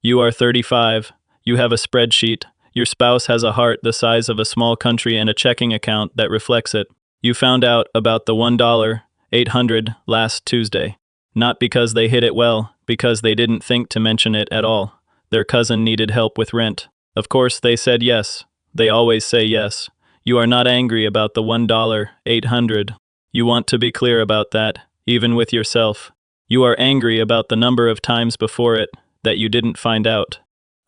You are 35. You have a spreadsheet. Your spouse has a heart the size of a small country and a checking account that reflects it. You found out about the $1,800 last Tuesday. Not because they hid it well, because they didn't think to mention it at all. Their cousin needed help with rent. Of course they said yes. They always say yes. You are not angry about the $1,800. You want to be clear about that, even with yourself. You are angry about the number of times before it that you didn't find out.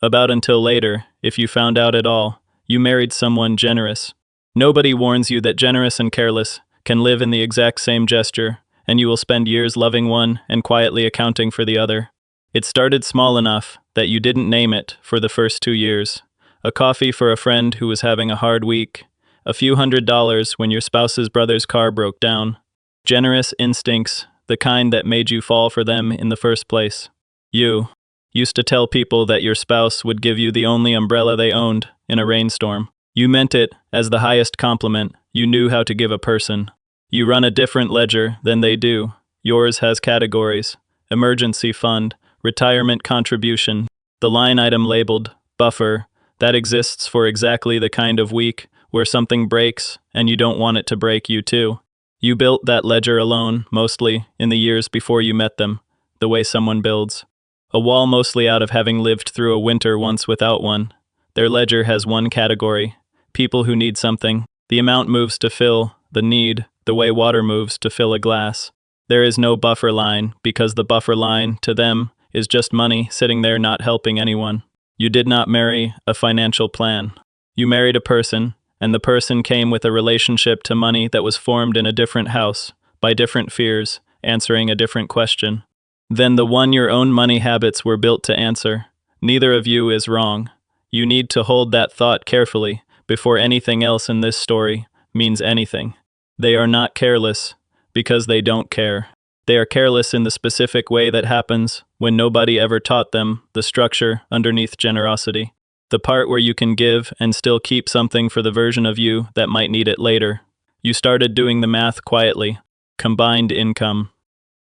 About until later, if you found out at all, you married someone generous. Nobody warns you that generous and careless can live in the exact same gesture, and you will spend years loving one and quietly accounting for the other. It started small enough that you didn't name it for the first 2 years. A coffee for a friend who was having a hard week. A few $100s when your spouse's brother's car broke down. Generous instincts, the kind that made you fall for them in the first place. You used to tell people that your spouse would give you the only umbrella they owned in a rainstorm. You meant it as the highest compliment you knew how to give a person. You run a different ledger than they do. Yours has categories: emergency fund, retirement contribution, the line item labeled buffer, that exists for exactly the kind of week where something breaks and you don't want it to break you too. You built that ledger alone, mostly, in the years before you met them, the way someone builds. A wall mostly out of having lived through a winter once without one. Their ledger has one category: people who need something. The amount moves to fill the need, the way water moves to fill a glass. There is no buffer line, because the buffer line, to them, is just money sitting there not helping anyone. You did not marry a financial plan. You married a person, and the person came with a relationship to money that was formed in a different house, by different fears, answering a different question. Then the one your own money habits were built to answer. Neither of you is wrong. You need to hold that thought carefully before anything else in this story means anything. They are not careless because they don't care. They are careless in the specific way that happens when nobody ever taught them the structure underneath generosity. The part where you can give and still keep something for the version of you that might need it later. You started doing the math quietly. Combined income.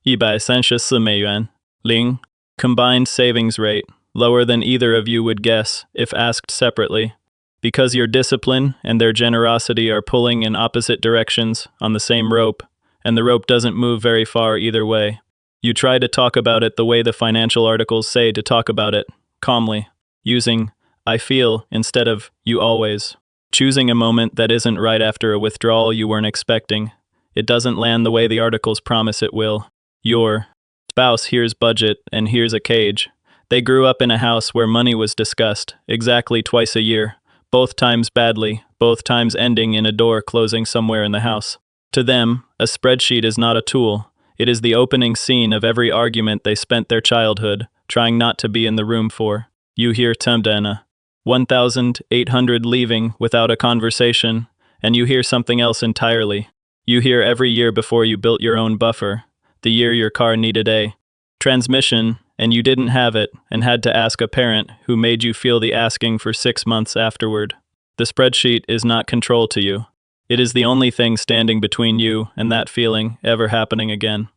140元 Combined savings rate, lower than either of you would guess if asked separately. Because your discipline and their generosity are pulling in opposite directions on the same rope, and the rope doesn't move very far either way. You try to talk about it the way the financial articles say to talk about it, calmly, using "I feel" instead of "you always." Choosing a moment that isn't right after a withdrawal you weren't expecting. It doesn't land the way the articles promise it will. Your spouse here's budget and here's a cage. They grew up in a house where money was discussed, exactly twice a year, both times badly, both times ending in a door closing somewhere in the house. To them, a spreadsheet is not a tool. It is the opening scene of every argument they spent their childhood trying not to be in the room for. You hear Temdana, 1,800 leaving without a conversation, and you hear something else entirely. You hear every year before you built your own buffer, the year your car needed a transmission, and you didn't have it and had to ask a parent who made you feel the asking for 6 months afterward. The spreadsheet is not control to you. It is the only thing standing between you and that feeling ever happening again.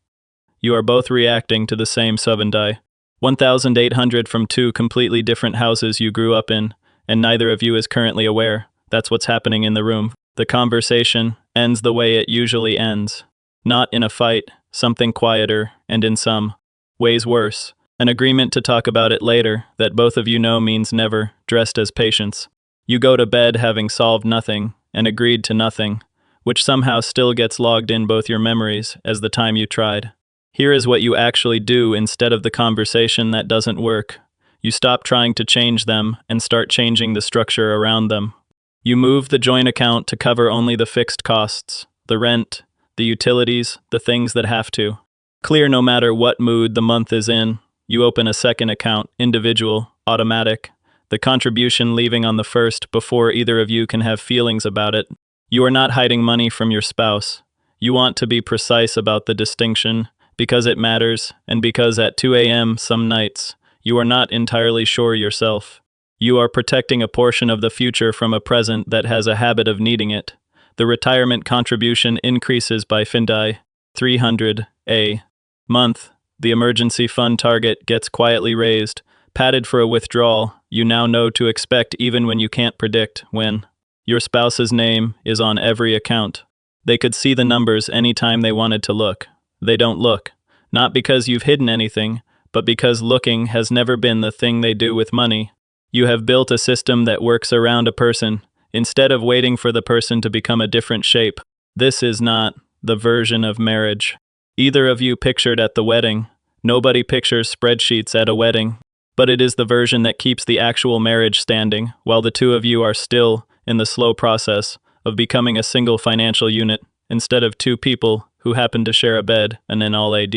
You are both reacting to the same subandai. 1,800 from 2 completely different houses you grew up in, and neither of you is currently aware. That's what's happening in the room. The conversation ends the way it usually ends. Not in a fight, something quieter, and in some ways worse. An agreement to talk about it later that both of you know means never, dressed as patience. You go to bed having solved nothing and agreed to nothing, which somehow still gets logged in both your memories as the time you tried. Here is what you actually do instead of the conversation that doesn't work. You stop trying to change them and start changing the structure around them. You move the joint account to cover only the fixed costs, the rent, the utilities, the things that have to. Clear no matter what mood the month is in. You open a second account, individual, automatic. The contribution leaving on the first before either of you can have feelings about it. You are not hiding money from your spouse. You want to be precise about the distinction, because it matters, and because at 2 a.m. some nights, you are not entirely sure yourself. You are protecting a portion of the future from a present that has a habit of needing it. The retirement contribution increases by Findai, 300 a month. The emergency fund target gets quietly raised, Padded for a withdrawal, you now know to expect even when you can't predict when. Your spouse's name is on every account. They could see the numbers anytime they wanted to look. They don't look. Not because you've hidden anything, but because looking has never been the thing they do with money. You have built a system that works around a person, instead of waiting for the person to become a different shape. This is not the version of marriage either of you pictured at the wedding. Nobody pictures spreadsheets at a wedding. But it is the version that keeps the actual marriage standing, while the two of you are still in the slow process of becoming a single financial unit, instead of two people who happen to share a bed and an all-AD.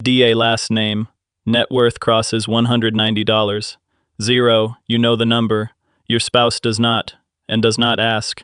DA last name. Net worth crosses $190. 0, you know the number. Your spouse does not, and does not ask.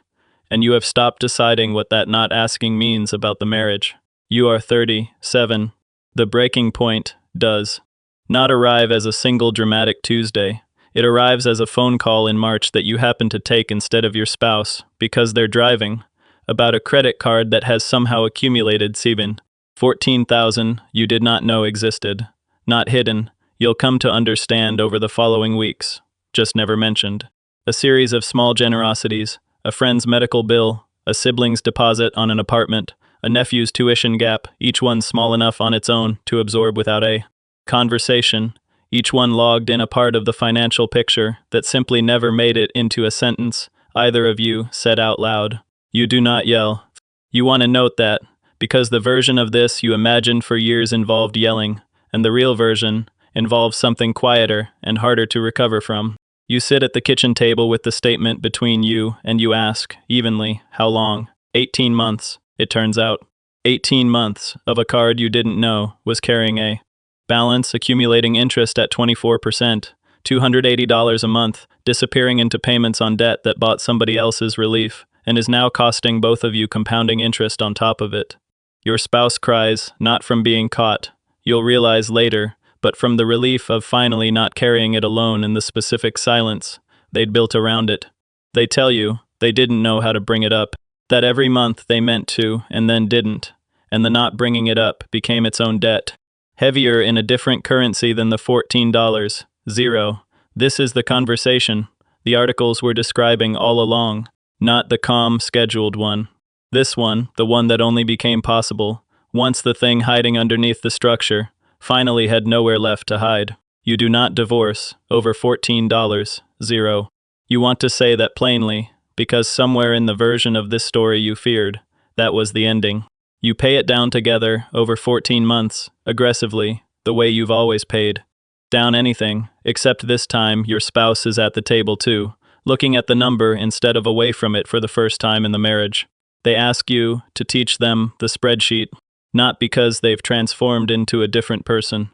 And you have stopped deciding what that not asking means about the marriage. You are 37. The breaking point does not arrive as a single dramatic Tuesday. It arrives as a phone call in March that you happen to take instead of your spouse, because they're driving, about a credit card that has somehow accumulated $14,000 you did not know existed. Not hidden, you'll come to understand over the following weeks, just never mentioned. A series of small generosities, a friend's medical bill, a sibling's deposit on an apartment, a nephew's tuition gap, each one small enough on its own to absorb without a conversation, each one logged in a part of the financial picture that simply never made it into a sentence either of you said out loud. You do not yell. You want to note that, because the version of this you imagined for years involved yelling, and the real version involves something quieter and harder to recover from. You sit at the kitchen table with the statement between you and you ask, evenly, how long? 18 months. It turns out, 18 months of a card you didn't know was carrying a balance accumulating interest at 24%, $280 a month, disappearing into payments on debt that bought somebody else's relief, and is now costing both of you compounding interest on top of it. Your spouse cries, not from being caught, you'll realize later, but from the relief of finally not carrying it alone in the specific silence they'd built around it. They tell you they didn't know how to bring it up, that every month they meant to and then didn't, and the not bringing it up became its own debt. Heavier in a different currency than the $14. 0. This is the conversation the articles were describing all along, not the calm, scheduled one. This one, the one that only became possible once the thing hiding underneath the structure finally had nowhere left to hide. You do not divorce over $14. 0. You want to say that plainly, because somewhere in the version of this story you feared, that was the ending. You pay it down together over 14 months, aggressively, the way you've always paid. Down anything, except this time your spouse is at the table too, looking at the number instead of away from it for the first time in the marriage. They ask you to teach them the spreadsheet, not because they've transformed into a different person,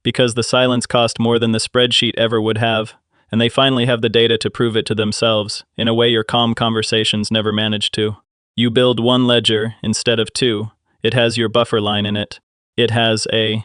because the silence cost more than the spreadsheet ever would have, and they finally have the data to prove it to themselves, in a way your calm conversations never managed to. You build one ledger instead of two. It has your buffer line in it. It has a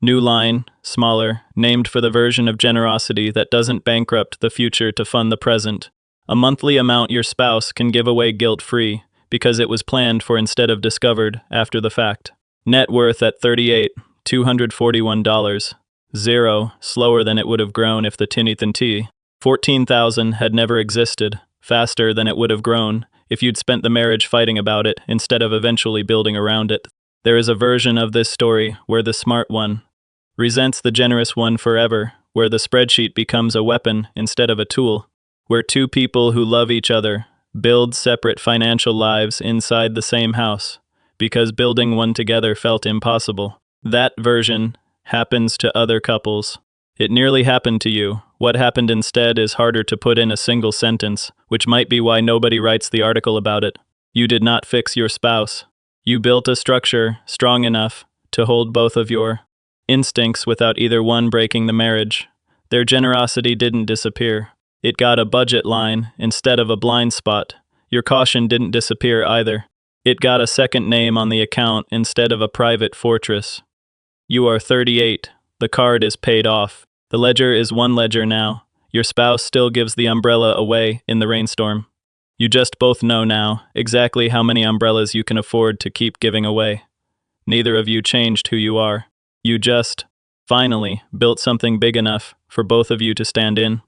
new line, smaller, named for the version of generosity that doesn't bankrupt the future to fund the present. A monthly amount your spouse can give away guilt-free, because it was planned for instead of discovered after the fact. Net worth at 38, $241. 0, slower than it would have grown if the Tinith and T. 14,000 had never existed, faster than it would have grown if you'd spent the marriage fighting about it instead of eventually building around it. There is a version of this story where the smart one resents the generous one forever, where the spreadsheet becomes a weapon instead of a tool, where two people who love each other build separate financial lives inside the same house, because building one together felt impossible. That version happens to other couples. It nearly happened to you. What happened instead is harder to put in a single sentence, which might be why nobody writes the article about it. You did not fix your spouse. You built a structure strong enough to hold both of your instincts without either one breaking the marriage. Their generosity didn't disappear. It got a budget line instead of a blind spot. Your caution didn't disappear either. It got a second name on the account instead of a private fortress. You are 38. The card is paid off. The ledger is one ledger now. Your spouse still gives the umbrella away in the rainstorm. You just both know now exactly how many umbrellas you can afford to keep giving away. Neither of you changed who you are. You just Finally, built something big enough for both of you to stand in.